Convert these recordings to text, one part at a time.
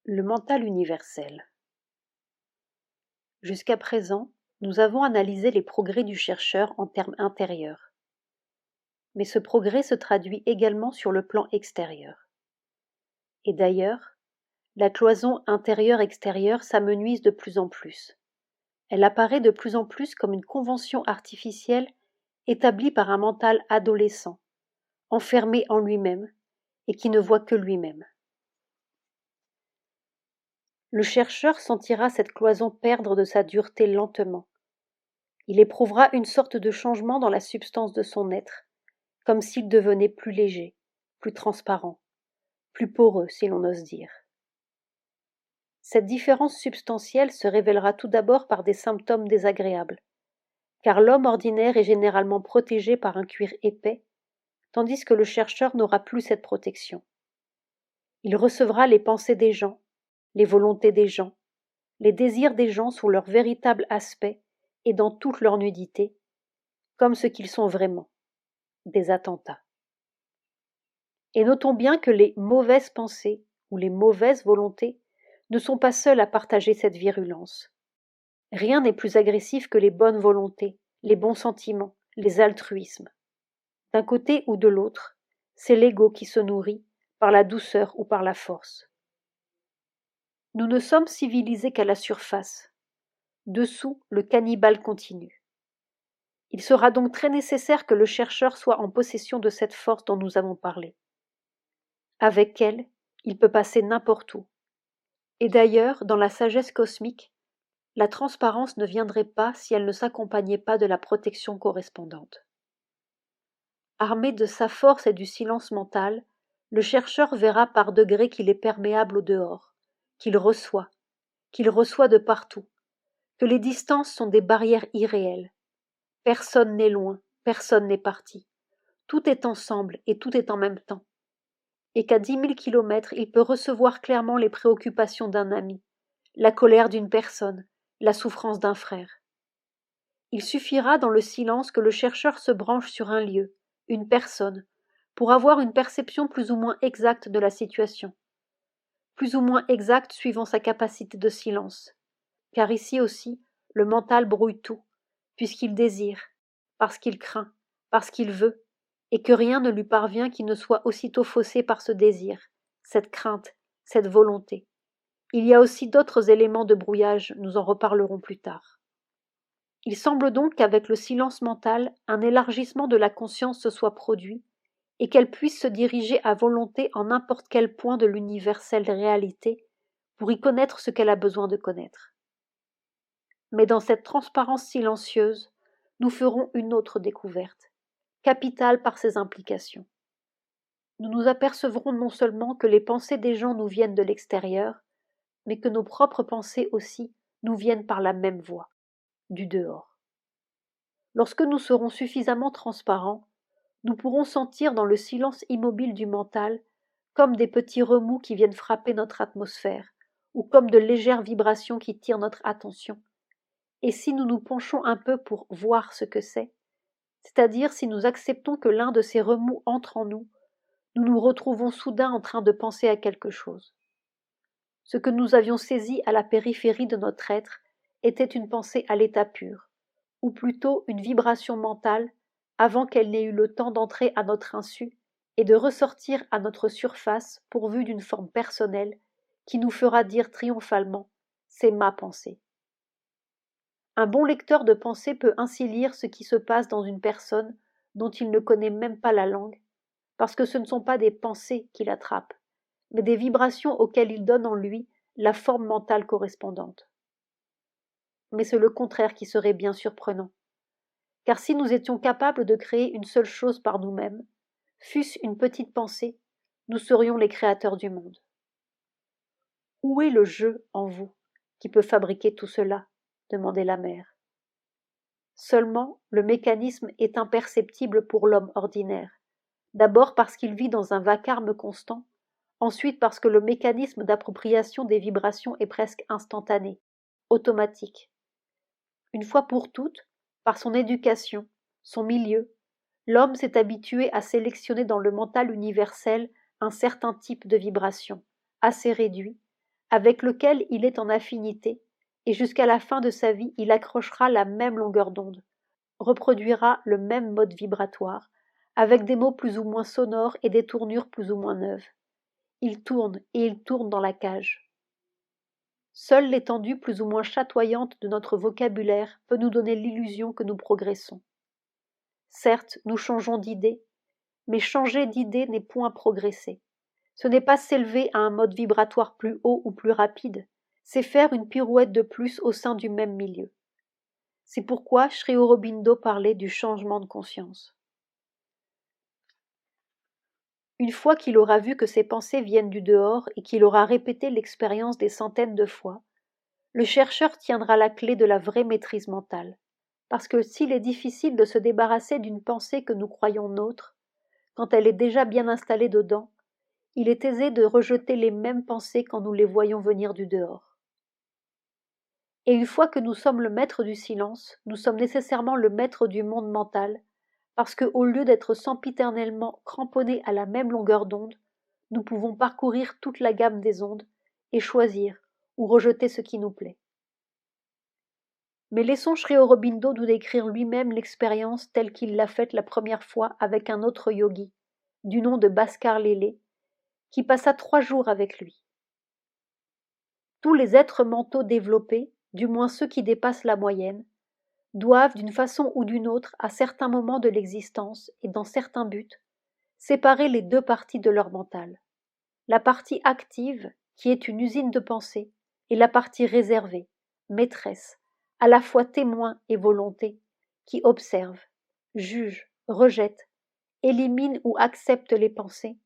Le mental universel. Jusqu'à présent, nous avons analysé les progrès du chercheur en termes intérieurs. Mais ce progrès se traduit également sur le plan extérieur. Et d'ailleurs, la cloison intérieure-extérieure s'amenuise de plus en plus. Elle apparaît de plus en plus comme une convention artificielle établie par un mental adolescent, enfermé en lui-même et qui ne voit que lui-même. Le chercheur sentira cette cloison perdre de sa dureté lentement. Il éprouvera une sorte de changement dans la substance de son être, comme s'il devenait plus léger, plus transparent, plus poreux si l'on ose dire. Cette différence substantielle se révélera tout d'abord par des symptômes désagréables, car l'homme ordinaire est généralement protégé par un cuir épais, tandis que le chercheur n'aura plus cette protection. Il recevra les pensées des gens, les volontés des gens, les désirs des gens sous leur véritable aspect et dans toute leur nudité, comme ce qu'ils sont vraiment, des attentats. Et notons bien que les mauvaises pensées ou les mauvaises volontés ne sont pas seules à partager cette virulence. Rien n'est plus agressif que les bonnes volontés, les bons sentiments, les altruismes. D'un côté ou de l'autre, c'est l'ego qui se nourrit, par la douceur ou par la force. Nous ne sommes civilisés qu'à la surface. Dessous, le cannibale continue. Il sera donc très nécessaire que le chercheur soit en possession de cette force dont nous avons parlé. Avec elle, il peut passer n'importe où. Et d'ailleurs, dans la sagesse cosmique, la transparence ne viendrait pas si elle ne s'accompagnait pas de la protection correspondante. Armé de sa force et du silence mental, le chercheur verra par degrés qu'il est perméable au dehors, qu'il reçoit de partout, que les distances sont des barrières irréelles. Personne n'est loin, personne n'est parti. Tout est ensemble et tout est en même temps. Et qu'à 10 000 kilomètres, il peut recevoir clairement les préoccupations d'un ami, la colère d'une personne, la souffrance d'un frère. Il suffira dans le silence que le chercheur se branche sur un lieu, une personne, pour avoir une perception plus ou moins exacte de la situation. Plus ou moins exacte suivant sa capacité de silence. Car ici aussi, le mental brouille tout, puisqu'il désire, parce qu'il craint, parce qu'il veut, et que rien ne lui parvient qui ne soit aussitôt faussé par ce désir, cette crainte, cette volonté. Il y a aussi d'autres éléments de brouillage, nous en reparlerons plus tard. Il semble donc qu'avec le silence mental, un élargissement de la conscience se soit produit, et qu'elle puisse se diriger à volonté en n'importe quel point de l'universelle réalité, pour y connaître ce qu'elle a besoin de connaître. Mais dans cette transparence silencieuse, nous ferons une autre découverte, capitale par ses implications. Nous nous apercevrons non seulement que les pensées des gens nous viennent de l'extérieur, mais que nos propres pensées aussi nous viennent par la même voie, du dehors. Lorsque nous serons suffisamment transparents, nous pourrons sentir dans le silence immobile du mental comme des petits remous qui viennent frapper notre atmosphère, ou comme de légères vibrations qui tirent notre attention. Et si nous nous penchons un peu pour voir ce que c'est-à-dire si nous acceptons que l'un de ces remous entre en nous, nous nous retrouvons soudain en train de penser à quelque chose. Ce que nous avions saisi à la périphérie de notre être était une pensée à l'état pur, ou plutôt une vibration mentale avant qu'elle n'ait eu le temps d'entrer à notre insu et de ressortir à notre surface pourvue d'une forme personnelle qui nous fera dire triomphalement « c'est ma pensée ». Un bon lecteur de pensée peut ainsi lire ce qui se passe dans une personne dont il ne connaît même pas la langue, parce que ce ne sont pas des pensées qu'il attrape, mais des vibrations auxquelles il donne en lui la forme mentale correspondante. Mais c'est le contraire qui serait bien surprenant. Car si nous étions capables de créer une seule chose par nous-mêmes, fût-ce une petite pensée, nous serions les créateurs du monde. Où est le jeu en vous qui peut fabriquer tout cela ? Demandait la mère. Seulement, le mécanisme est imperceptible pour l'homme ordinaire, d'abord parce qu'il vit dans un vacarme constant, ensuite parce que le mécanisme d'appropriation des vibrations est presque instantané, automatique. Une fois pour toutes, par son éducation, son milieu, l'homme s'est habitué à sélectionner dans le mental universel un certain type de vibration, assez réduit, avec lequel il est en affinité, et jusqu'à la fin de sa vie, il accrochera la même longueur d'onde, reproduira le même mode vibratoire, avec des mots plus ou moins sonores et des tournures plus ou moins neuves. Il tourne et il tourne dans la cage. Seule l'étendue plus ou moins chatoyante de notre vocabulaire peut nous donner l'illusion que nous progressons. Certes, nous changeons d'idée, mais changer d'idée n'est point progresser. Ce n'est pas s'élever à un mode vibratoire plus haut ou plus rapide, c'est faire une pirouette de plus au sein du même milieu. C'est pourquoi Sri Aurobindo parlait du changement de conscience. Une fois qu'il aura vu que ses pensées viennent du dehors et qu'il aura répété l'expérience des centaines de fois, le chercheur tiendra la clé de la vraie maîtrise mentale. Parce que s'il est difficile de se débarrasser d'une pensée que nous croyons nôtre, quand elle est déjà bien installée dedans, il est aisé de rejeter les mêmes pensées quand nous les voyons venir du dehors. Et une fois que nous sommes le maître du silence, nous sommes nécessairement le maître du monde mental, parce que au lieu d'être sempiternellement cramponnés à la même longueur d'onde, nous pouvons parcourir toute la gamme des ondes et choisir ou rejeter ce qui nous plaît. Mais laissons Sri Aurobindo nous décrire lui-même l'expérience telle qu'il l'a faite la première fois avec un autre yogi, du nom de Bhaskar Lele, qui passa 3 jours avec lui. Tous les êtres mentaux développés, du moins ceux qui dépassent la moyenne, doivent, d'une façon ou d'une autre, à certains moments de l'existence et dans certains buts, séparer les deux parties de leur mental. La partie active, qui est une usine de pensée, et la partie réservée, maîtresse, à la fois témoin et volonté, qui observe, juge, rejette, élimine ou accepte les pensées,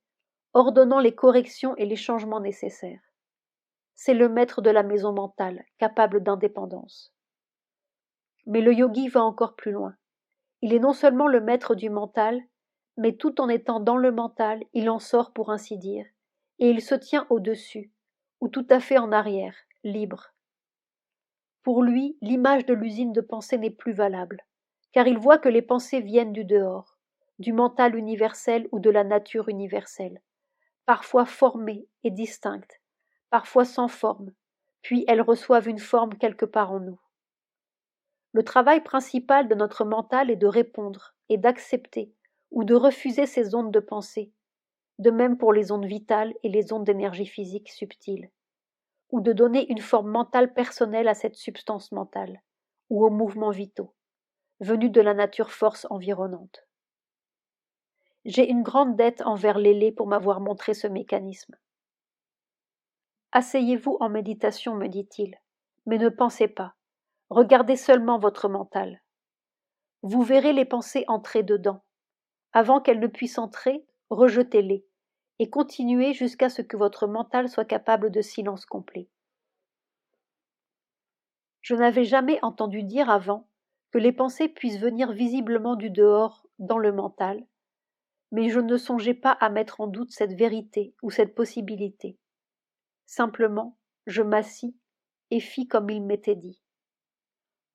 ordonnant les corrections et les changements nécessaires. C'est le maître de la maison mentale, capable d'indépendance. Mais le yogi va encore plus loin. Il est non seulement le maître du mental, mais tout en étant dans le mental, il en sort pour ainsi dire, et il se tient au-dessus, ou tout à fait en arrière, libre. Pour lui, l'image de l'usine de pensée n'est plus valable, car il voit que les pensées viennent du dehors, du mental universel ou de la nature universelle, parfois formées et distinctes, parfois sans forme, puis elles reçoivent une forme quelque part en nous. Le travail principal de notre mental est de répondre et d'accepter ou de refuser ces ondes de pensée, de même pour les ondes vitales et les ondes d'énergie physique subtiles, ou de donner une forme mentale personnelle à cette substance mentale, ou aux mouvements vitaux, venus de la nature force environnante. J'ai une grande dette envers Lélé pour m'avoir montré ce mécanisme. Asseyez-vous en méditation, me dit-il, mais ne pensez pas. Regardez seulement votre mental. Vous verrez les pensées entrer dedans. Avant qu'elles ne puissent entrer, rejetez-les et continuez jusqu'à ce que votre mental soit capable de silence complet. Je n'avais jamais entendu dire avant que les pensées puissent venir visiblement du dehors dans le mental, mais je ne songeais pas à mettre en doute cette vérité ou cette possibilité. Simplement, je m'assis et fis comme il m'était dit.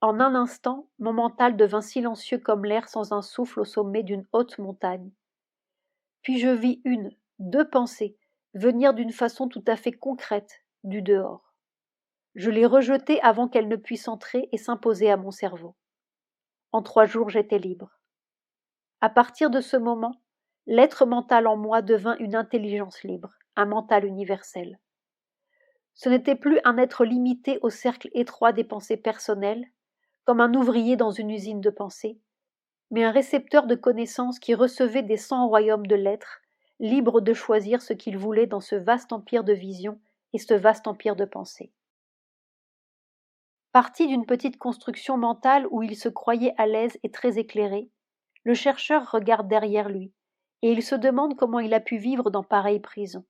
En un instant, mon mental devint silencieux comme l'air sans un souffle au sommet d'une haute montagne. Puis je vis 2 pensées venir d'une façon tout à fait concrète du dehors. Je les rejetai avant qu'elles ne puissent entrer et s'imposer à mon cerveau. En 3 jours, j'étais libre. À partir de ce moment, l'être mental en moi devint une intelligence libre, un mental universel. Ce n'était plus un être limité au cercle étroit des pensées personnelles, comme un ouvrier dans une usine de pensée, mais un récepteur de connaissances qui recevait des 100 royaumes de l'être, libre de choisir ce qu'il voulait dans ce vaste empire de vision et ce vaste empire de pensée. Parti d'une petite construction mentale où il se croyait à l'aise et très éclairé, le chercheur regarde derrière lui, et il se demande comment il a pu vivre dans pareille prison.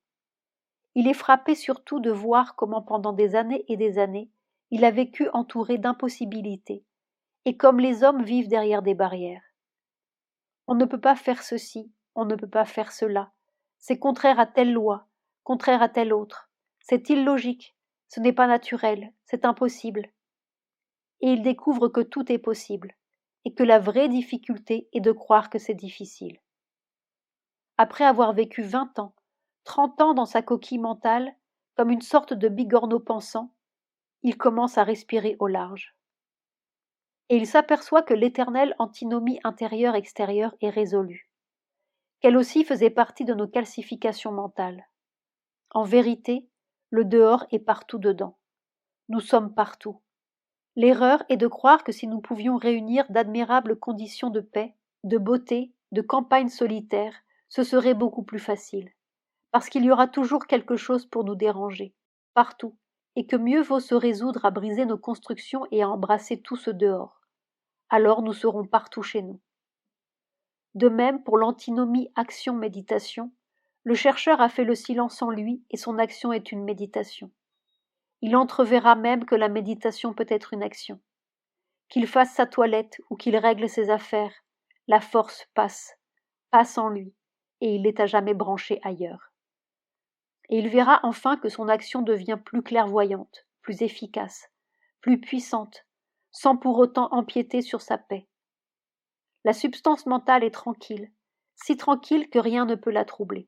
Il est frappé surtout de voir comment pendant des années et des années, il a vécu entouré d'impossibilités, et comme les hommes vivent derrière des barrières. On ne peut pas faire ceci, on ne peut pas faire cela. C'est contraire à telle loi, contraire à telle autre. C'est illogique, ce n'est pas naturel, c'est impossible. Et il découvre que tout est possible, et que la vraie difficulté est de croire que c'est difficile. Après avoir vécu 20 ans, 30 ans dans sa coquille mentale, Comme une sorte de bigorneau pensant, il commence à respirer au large. Et il s'aperçoit que l'éternelle antinomie intérieure-extérieure est résolue, qu'elle aussi faisait partie de nos calcifications mentales. En vérité, le dehors est partout dedans. Nous sommes partout. L'erreur est de croire que si nous pouvions réunir d'admirables conditions de paix, de beauté, de campagne solitaire, ce serait beaucoup plus facile. Parce qu'il y aura toujours quelque chose pour nous déranger, partout, et que mieux vaut se résoudre à briser nos constructions et à embrasser tout ce dehors. Alors nous serons partout chez nous. De même, pour l'antinomie action-méditation, le chercheur a fait le silence en lui et son action est une méditation. Il entreverra même que la méditation peut être une action. Qu'il fasse sa toilette ou qu'il règle ses affaires, la force passe en lui, et il est à jamais branché ailleurs. Et il verra enfin que son action devient plus clairvoyante, plus efficace, plus puissante, sans pour autant empiéter sur sa paix. La substance mentale est tranquille, si tranquille que rien ne peut la troubler.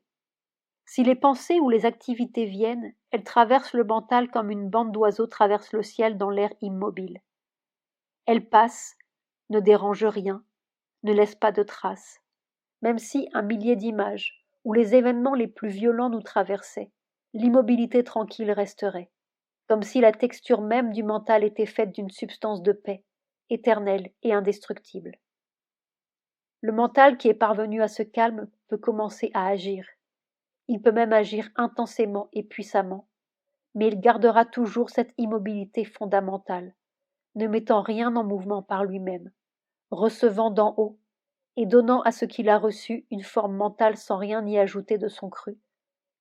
Si les pensées ou les activités viennent, elles traversent le mental comme une bande d'oiseaux traverse le ciel dans l'air immobile. Elles passent, ne dérangent rien, ne laissent pas de traces, même si un millier d'images, ou les événements les plus violents nous traversaient, l'immobilité tranquille resterait, comme si la texture même du mental était faite d'une substance de paix, éternelle et indestructible. Le mental qui est parvenu à ce calme peut commencer à agir. Il peut même agir intensément et puissamment, mais il gardera toujours cette immobilité fondamentale, ne mettant rien en mouvement par lui-même, recevant d'en haut et donnant à ce qu'il a reçu une forme mentale sans rien y ajouter de son cru,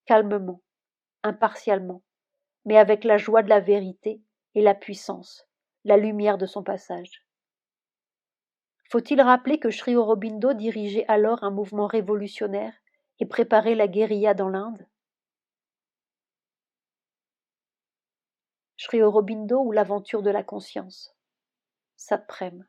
calmement, impartialement, mais avec la joie de la vérité et la puissance, la lumière de son passage. Faut-il rappeler que Sri Aurobindo dirigeait alors un mouvement révolutionnaire et préparait la guérilla dans l'Inde? Sri Aurobindo ou l'aventure de la conscience. Satprem.